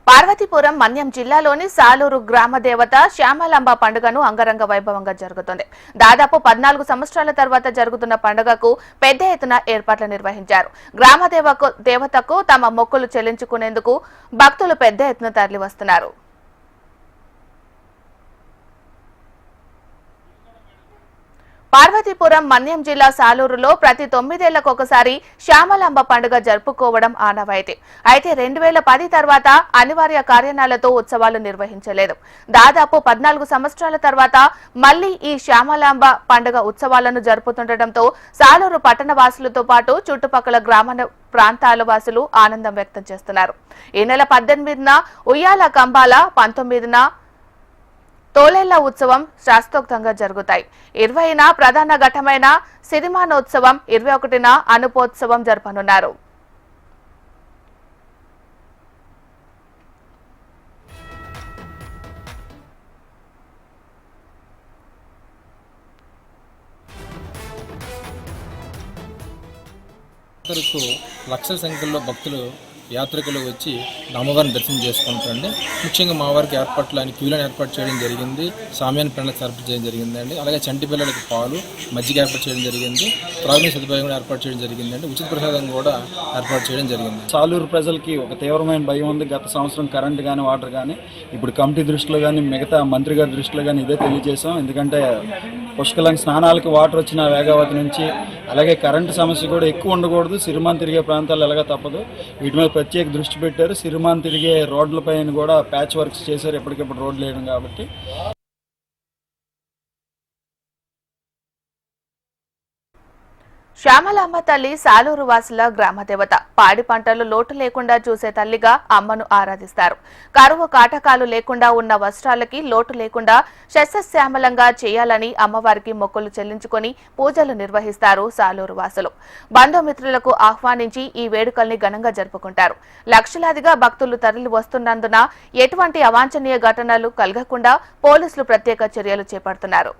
పార్వతీపురం మన్యం జిల్లాలోని సాలూరు గ్రామ దేవత శ్యామలాంబ పండుగను అంగరంగ వైభవంగా జరుగుతుంది. దాదాపు 14 సంవత్సరాల తర్వాత జరుగుతున్న పండుగకు పెద్ద ఎత్తున ఏర్పాట్లు నిర్వహించారు. గ్రామ దేవతకు తమ మొక్కులు చెల్లించుకునేందుకు భక్తులు పెద్ద ఎత్తున తరలివస్తున్నారు. పార్వతీపురం మన్యం జిల్లా సాలూరులో ప్రతి 9 ఏళ్లకు ఒకసారి శ్యామలాంబ పండుగ జరుపుకోవడం ఆనవాయితీ. అయితే 2010 తర్వాత అనివార్య కారణాలతో ఉత్సవాలు నిర్వహించలేదు. దాదాపు 14 సంవత్సరాల తర్వాత మళ్లీ ఈ శ్యామలాంబ పండుగ ఉత్సవాలను జరుపుతుండటంతో సాలూరు పట్టణ వాసులతో పాటు చుట్టుపక్కల గ్రామ ప్రాంతాల వాసులు ఆనందం వ్యక్తం చేస్తున్నారు. ఈ నెల 18న ఉయ్యాల కంబాల, 19న తోలేళ్ల ఉత్సవం శాస్త్రోక్తంగా జరుగుతాయి. 20న ప్రధాన ఘట్టమైన సిరిమానోత్సవం, 21న అనుపోత్సవం జరపనున్నారు. లక్షల సంఖ్యలో భక్తులు యాత్రికులు వచ్చి అమ్మవారిని దర్శనం చేసుకుంటారండి. ముఖ్యంగా మా వారికి ఏర్పాట్లు అని క్యూలను ఏర్పాటు చేయడం జరిగింది. సామ్యాన్ని పిల్లలకు ఏర్పాటు చేయడం జరిగిందండి. అలాగే చంటి పిల్లలకి పాలు, మజ్జిగ ఏర్పాటు చేయడం జరిగింది. త్రాగునీరు సదుపాయం కూడా ఏర్పాటు చేయడం జరిగిందండి. ఉచిత ప్రసాదం కూడా ఏర్పాటు చేయడం జరిగింది. సాలూరు ప్రజలకి ఒక తీవ్రమైన భయం ఉంది. గత సంవత్సరం కరెంట్ కానీ వాటర్ కానీ, ఇప్పుడు కమిటీ దృష్టిలో కానీ మిగతా మంత్రి గారి దృష్టిలో కానీ ఇదే తెలియజేశాం. ఎందుకంటే పుష్కలంగా స్నానాలకి వాటర్ వచ్చిన వేగావతి నుంచి, అలాగే కరెంటు సమస్య కూడా ఎక్కువ ఉండకూడదు. సిరిమాన్ తిరిగే ప్రాంతాలు ఎలాగ తప్పదు. వీటి మీద ప్రత్యేక దృష్టి పెట్టారు. సిరిమాన్ తిరిగే రోడ్లపైన కూడా ప్యాచ్ వర్క్స్ చేశారు, ఎప్పటికెప్పుడు రోడ్లు వేయడం కాబట్టి. శ్యామలాంబ తల్లి సాలూరు వాసుల గ్రామ దేవత. పాడి పంటలు లోటు లేకుండా చూసే తల్లిగా అమ్మను ఆరాధిస్తారు. కరువు కాటకాలు లేకుండా ఉన్న వస్త్రాలకి లోటు లేకుండా శస్యశ్యామలంగా చేయాలని అమ్మవారికి మొక్కులు చెల్లించుకుని పూజలు నిర్వహిస్తారు సాలూరు వాసులు. బంధుమిత్రులకు ఆహ్వానించి ఈ వేడుకల్ని ఘనంగా జరుపుకుంటారు. లక్షలాదిగా భక్తులు తరలి వస్తున్నందున ఎటువంటి అవాంఛనీయ ఘటనలు కలగకుండా పోలీసులు ప్రత్యేక చర్యలు చేపడుతున్నారు.